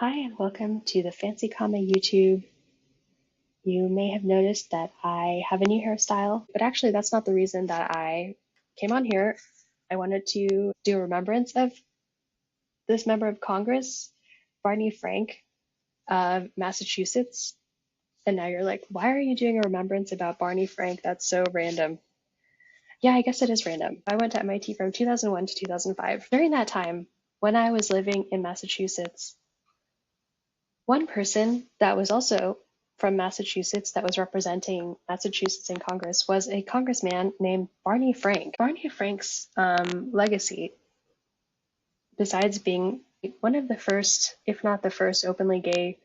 Hi, and welcome to the Fancy Comma YouTube. You may have noticed that I have a new hairstyle, but actually that's not the reason that I came on here. I wanted to do a remembrance of this member of Congress, Barney Frank of Massachusetts. And now you're like, why are you doing a remembrance about Barney Frank? That's so random. Yeah, I guess it is random. I went to MIT from 2001 to 2005. During that time, when I was living in Massachusetts, one person that was also from Massachusetts that was representing Massachusetts in Congress was a congressman named Barney Frank. Barney Frank's legacy, besides being one of the first, if not the first, openly gay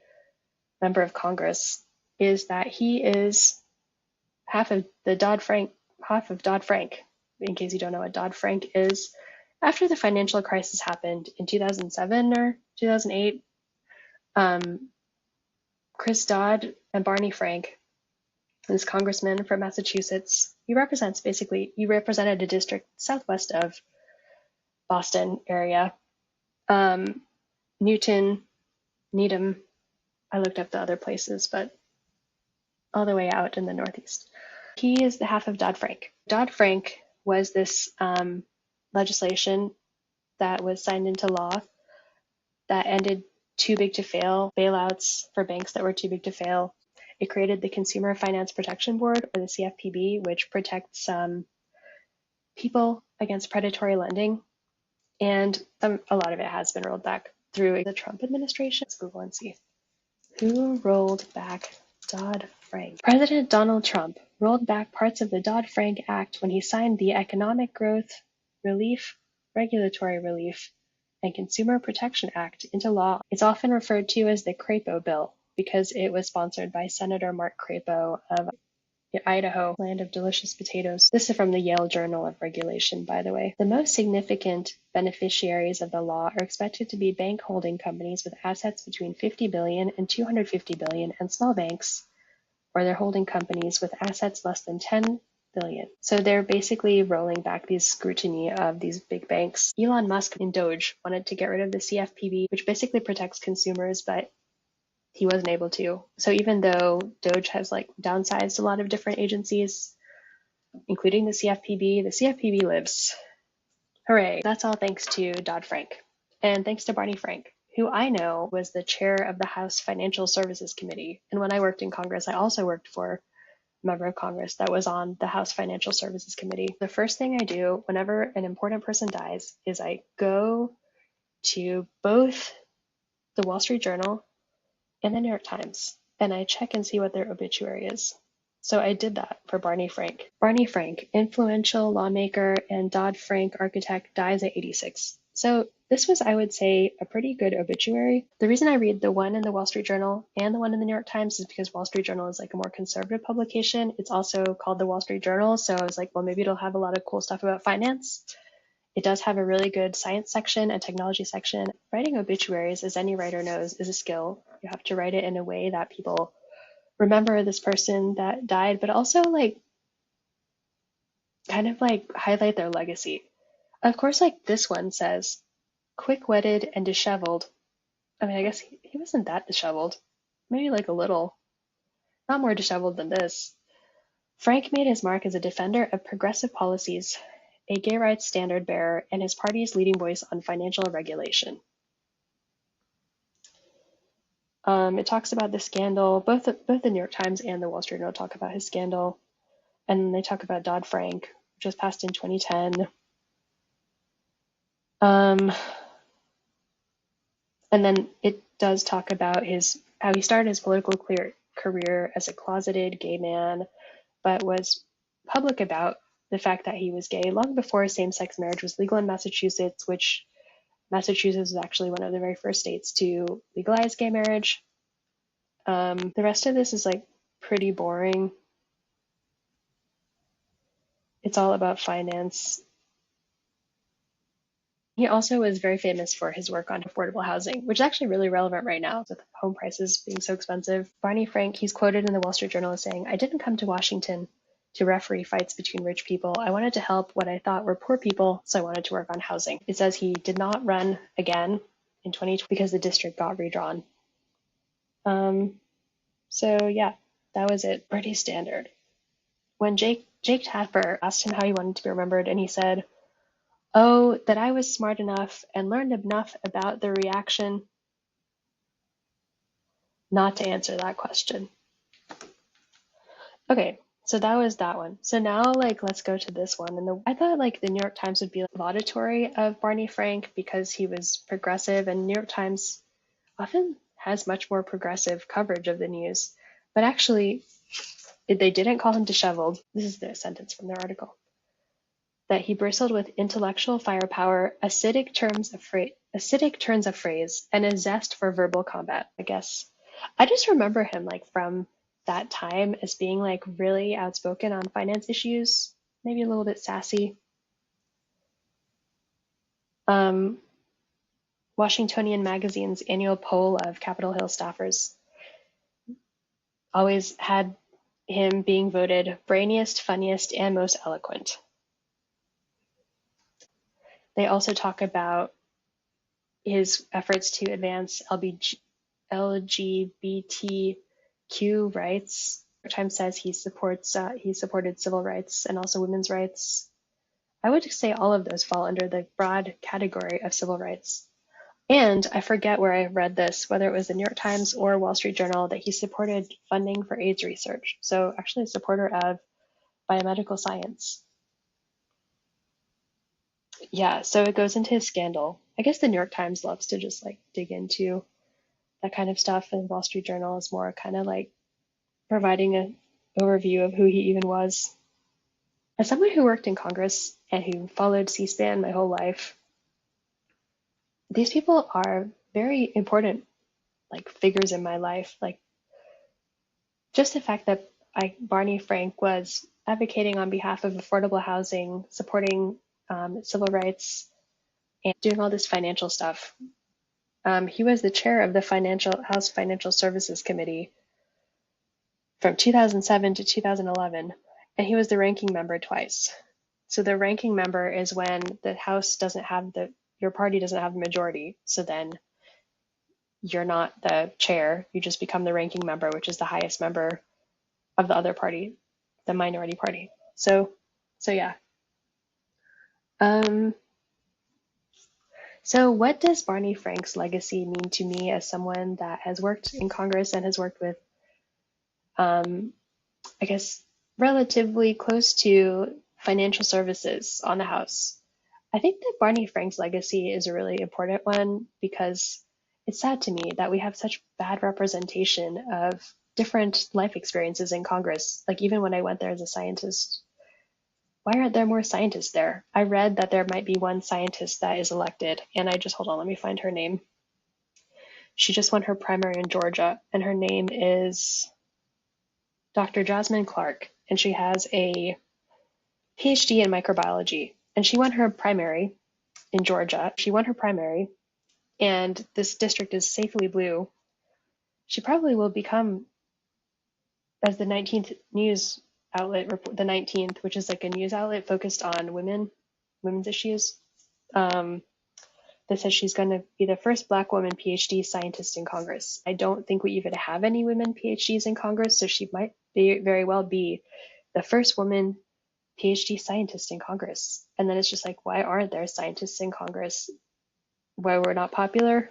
member of Congress, is that he is half of Dodd-Frank. In case you don't know what Dodd-Frank is, after the financial crisis happened in 2007 or 2008, Chris Dodd and Barney Frank, this congressman from Massachusetts, he represented a district southwest of Boston area. Newton, Needham, I looked up the other places, but all the way out in the Northeast. He is the half of Dodd-Frank. Dodd-Frank was this legislation that was signed into law that ended too big to fail bailouts for banks that were too big to fail. It created the Consumer Finance Protection Board, or the CFPB, which protects people against predatory lending. And a lot of it has been rolled back through the Trump administration. Let's Google and see. Who rolled back Dodd-Frank? President Donald Trump rolled back parts of the Dodd-Frank Act when he signed the Economic Growth, Relief, Regulatory Relief, and Consumer Protection Act into law. It's often referred to as the Crapo Bill because it was sponsored by Senator Mark Crapo of Idaho, land of delicious potatoes. This is from the Yale Journal of Regulation, by the way. The most significant beneficiaries of the law are expected to be bank holding companies with assets between $50 billion and $250 billion, and small banks, or their holding companies with assets less than $10 billion. So they're basically rolling back these scrutiny of these big banks. Elon Musk in Doge wanted to get rid of the CFPB, which basically protects consumers, but he wasn't able to. So even though Doge has downsized a lot of different agencies, including the CFPB lives. Hooray. That's all thanks to Dodd-Frank. And thanks to Barney Frank, who I know was the chair of the House Financial Services Committee. And when I worked in Congress, I also worked for a member of Congress that was on the House Financial Services Committee. The first thing I do whenever an important person dies is I go to both the Wall Street Journal and the New York Times, and I check and see what their obituary is. So I did that for Barney Frank. Barney Frank, influential lawmaker and Dodd-Frank architect, dies at 86. So this was, I would say, a pretty good obituary. The reason I read the one in the Wall Street Journal and the one in the New York Times is because Wall Street Journal is a more conservative publication. It's also called the Wall Street Journal, so I was like, well, maybe it'll have a lot of cool stuff about finance. It does have a really good science section and technology section. Writing obituaries, as any writer knows, is a skill. You have to write it in a way that people remember this person that died, but also highlight their legacy. Of course, this one says, quick-witted and disheveled. I mean, I guess he wasn't that disheveled. Maybe a little. Not more disheveled than this. Frank made his mark as a defender of progressive policies, a gay rights standard bearer, and his party's leading voice on financial regulation. It talks about the scandal. Both the New York Times and the Wall Street Journal talk about his scandal, and they talk about Dodd-Frank, which was passed in 2010. And then it does talk about how he started his political career as a closeted gay man, but was public about the fact that he was gay long before same-sex marriage was legal in Massachusetts, which Massachusetts was actually one of the very first states to legalize gay marriage. The rest of this is pretty boring. It's all about finance. He also was very famous for his work on affordable housing, which is actually really relevant right now with home prices being so expensive. Barney Frank, he's quoted in the Wall Street Journal as saying, "I didn't come to Washington to referee fights between rich people. I wanted to help what I thought were poor people, so I wanted to work on housing." It says he did not run again in 2020 because the district got redrawn. So yeah, that was it. Pretty standard. When Jake Tapper asked him how he wanted to be remembered, and he said, "Oh, that I was smart enough and learned enough about the reaction not to answer that question." Okay, so that was that one. So now, like, let's go to this one. And I thought, like, the New York Times would be laudatory of Barney Frank because he was progressive, and New York Times often has much more progressive coverage of the news. But actually, they didn't call him disheveled. This is the sentence from their article. That he bristled with intellectual firepower, acidic turns of phrase, and a zest for verbal combat, I guess. I just remember him like from that time as being like really outspoken on finance issues, maybe a little bit sassy. Washingtonian Magazine's annual poll of Capitol Hill staffers always had him being voted brainiest, funniest, and most eloquent. They also talk about his efforts to advance LGBTQ rights. Times says he supported civil rights and also women's rights. I would say all of those fall under the broad category of civil rights. And I forget where I read this, whether it was the New York Times or Wall Street Journal, that he supported funding for AIDS research. So actually a supporter of biomedical science. Yeah, so it goes into his scandal. I guess the New York Times loves to just like dig into that kind of stuff, and Wall Street Journal is more kind of like providing an overview of who he even was. As someone who worked in Congress and who followed C-SPAN my whole life, these people are very important like figures in my life. Like just the fact that Barney Frank was advocating on behalf of affordable housing, supporting civil rights, and doing all this financial stuff. He was the chair of the House Financial Services Committee from 2007 to 2011, and he was the ranking member twice. So the ranking member is when the House doesn't have your party doesn't have the majority. So then you're not the chair, you just become the ranking member, which is the highest member of the other party, the minority party. So yeah. So what does Barney Frank's legacy mean to me as someone that has worked in Congress and has worked with, I guess, relatively close to financial services on the House? I think that Barney Frank's legacy is a really important one because it's sad to me that we have such bad representation of different life experiences in Congress. Like even when I went there as a scientist, why aren't there more scientists there? I read that there might be one scientist that is elected, and hold on, let me find her name. She just won her primary in Georgia, and her name is Dr. Jasmine Clark, and she has a PhD in microbiology, and she won her primary in Georgia. She won her primary, and this district is safely blue. She probably will become, as the 19th news outlet, the 19th, which is like a news outlet focused on women's issues. That says she's going to be the first Black woman PhD scientist in Congress. I don't think we even have any women PhDs in Congress, so she might very well be the first woman PhD scientist in Congress. And then it's just like, why aren't there scientists in Congress? Why we're not popular?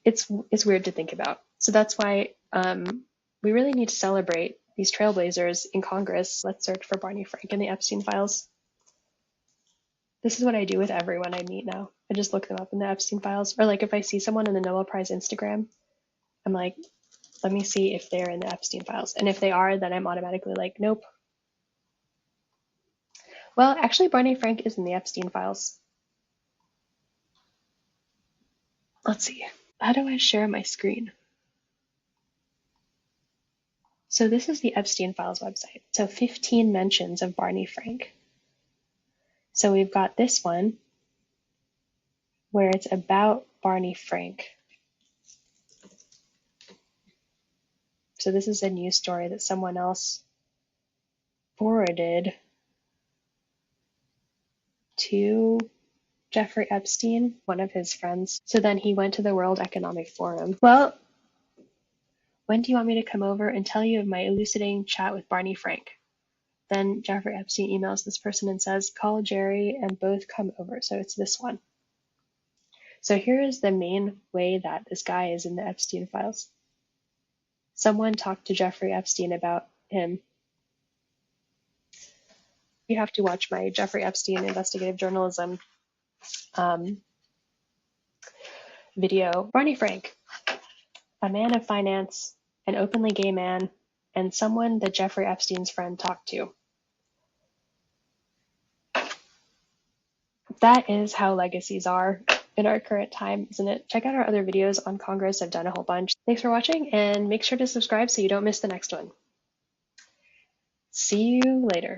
It's weird to think about. So that's why we really need to celebrate these trailblazers in Congress. Let's search for Barney Frank in the Epstein files. This is what I do with everyone I meet now. I just look them up in the Epstein files. Or like if I see someone in the Nobel Prize Instagram, I'm like, let me see if they're in the Epstein files. And if they are, then I'm automatically like, nope. Well, actually, Barney Frank is in the Epstein files. Let's see. How do I share my screen? So this is the Epstein files website. So 15 mentions of Barney Frank. So we've got this one where it's about Barney Frank. So this is a news story that someone else forwarded to Jeffrey Epstein, one of his friends. So then he went to the World Economic Forum. Well, when do you want me to come over and tell you of my elucidating chat with Barney Frank? Then Jeffrey Epstein emails this person and says, call Jerry and both come over. So it's this one. So here is the main way that this guy is in the Epstein files. Someone talked to Jeffrey Epstein about him. You have to watch my Jeffrey Epstein investigative journalism video. Barney Frank, a man of finance, an openly gay man, and someone that Jeffrey Epstein's friend talked to. That is how legacies are in our current time, isn't it? Check out our other videos on Congress. I've done a whole bunch. Thanks for watching, and make sure to subscribe so you don't miss the next one. See you later.